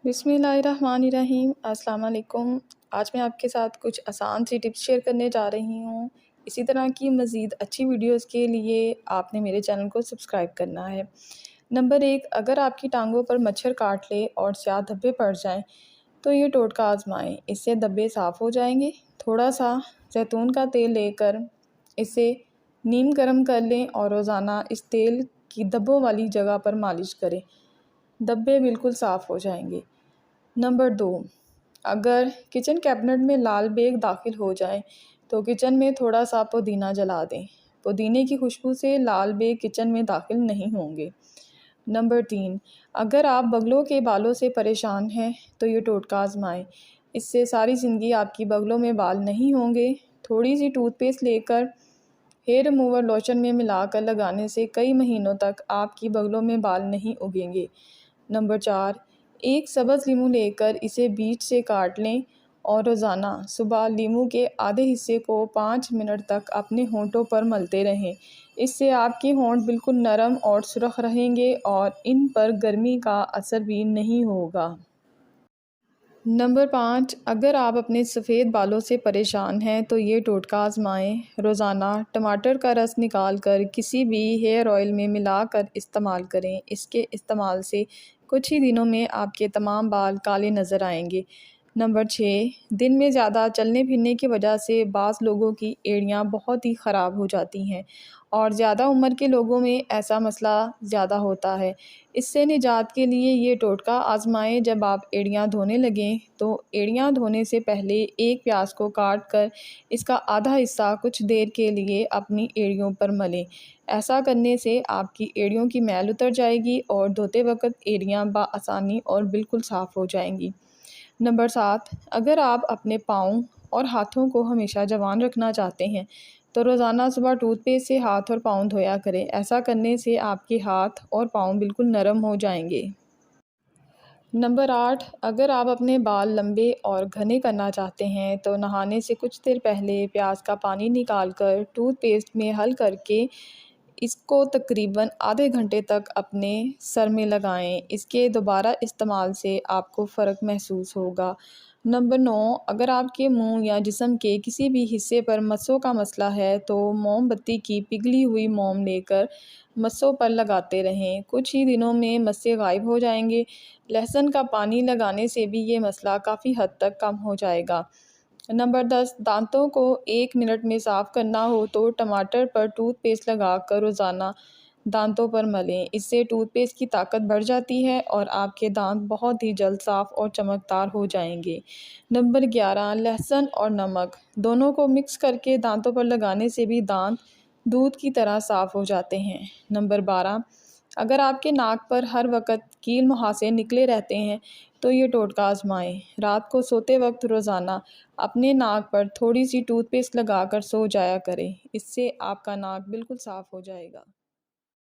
बिस्मिल्लाहिर्रहमानिर्रहीम। अस्सलाम वालेकुम। आज मैं आपके साथ कुछ आसान सी टिप्स शेयर करने जा रही हूँ। इसी तरह की मज़ीद अच्छी वीडियोस के लिए आपने मेरे चैनल को सब्सक्राइब करना है। नंबर 1, अगर आपकी टांगों पर मच्छर काट ले और स्याह धब्बे पड़ जाएं तो ये टोटका आजमाएं। इससे धब्बे साफ़ हो जाएंगे। थोड़ा सा जैतून का तेल लेकर इसे नीम गर्म कर लें और रोज़ाना इस तेल की धब्बों वाली जगह पर मालिश करें। धब्बे बिल्कुल साफ़ हो जाएंगे। नंबर 2, अगर किचन कैबिनेट में लाल बेग दाखिल हो जाए तो किचन में थोड़ा सा पुदीना जला दें। पुदीने की खुशबू से लाल बेग किचन में दाखिल नहीं होंगे। नंबर 3, अगर आप बगलों के बालों से परेशान हैं तो ये टोटका आजमाएं। इससे सारी ज़िंदगी आपकी बगलों में बाल नहीं होंगे। थोड़ी सी टूथपेस्ट लेकर हेयर रिमूवर लोशन में मिलाकर लगाने से कई महीनों तक आपकी बगलों में बाल नहीं उगेंगे। नंबर 4, एक सब्ज़ लीमू लेकर इसे बीच से काट लें और रोज़ाना सुबह लीमू के आधे हिस्से को 5 मिनट तक अपने होंठों पर मलते रहें। इससे आपके होंठ बिल्कुल नरम और सुर्ख रहेंगे और इन पर गर्मी का असर भी नहीं होगा। नंबर 5, अगर आप अपने सफ़ेद बालों से परेशान हैं तो ये टोटका आजमाएं। रोज़ाना टमाटर का रस निकाल कर किसी भी हेयर ऑयल में मिलाकर इस्तेमाल करें। इसके इस्तेमाल से कुछ ही दिनों में आपके तमाम बाल काले नज़र आएंगे। नंबर 6, दिन में ज़्यादा चलने फिरने की वजह से बाज़ लोगों की एड़ियाँ बहुत ही ख़राब हो जाती हैं और ज़्यादा उम्र के लोगों में ऐसा मसला ज़्यादा होता है। इससे निजात के लिए ये टोटका आजमाएं। जब आप एड़ियाँ धोने लगें तो एड़ियाँ धोने से पहले एक प्याज को काट कर इसका आधा हिस्सा कुछ देर के लिए अपनी एड़ियों पर मलें। ऐसा करने से आपकी एड़ियों की मैल उतर जाएगी और धोते वक्त एड़ियाँ बआसानी और बिल्कुल साफ़ हो जाएंगी। नंबर 7, अगर आप अपने पाँव और हाथों को हमेशा जवान रखना चाहते हैं तो रोज़ाना सुबह टूथपेस्ट से हाथ और पाँव धोया करें। ऐसा करने से आपके हाथ और पाँव बिल्कुल नरम हो जाएंगे। नंबर 8, अगर आप अपने बाल लंबे और घने करना चाहते हैं तो नहाने से कुछ देर पहले प्याज का पानी निकालकर टूथपेस्ट में हल करके इसको तकरीबन आधे घंटे तक अपने सर में लगाएं। इसके दोबारा इस्तेमाल से आपको फ़र्क महसूस होगा। नंबर 9, अगर आपके मुंह या जिस्म के किसी भी हिस्से पर मस्सों का मसला है तो मोमबत्ती की पिघली हुई मोम लेकर मस्सों पर लगाते रहें। कुछ ही दिनों में मस्से गायब हो जाएंगे। लहसुन का पानी लगाने से भी ये मसला काफ़ी हद तक कम हो जाएगा। नंबर 10, दांतों को 1 मिनट में साफ़ करना हो तो टमाटर पर टूथपेस्ट लगाकर रोज़ाना दांतों पर मलें। इससे टूथपेस्ट की ताकत बढ़ जाती है और आपके दांत बहुत ही जल्द साफ़ और चमकदार हो जाएंगे। नंबर 11, लहसुन और नमक दोनों को मिक्स करके दांतों पर लगाने से भी दांत दूध की तरह साफ़ हो जाते हैं। नंबर 12, अगर आपके नाक पर हर वक्त कील मुहासे निकले रहते हैं तो ये टोटका आजमाएं। रात को सोते वक्त रोज़ाना अपने नाक पर थोड़ी सी टूथपेस्ट लगाकर सो जाया करें। इससे आपका नाक बिल्कुल साफ़ हो जाएगा।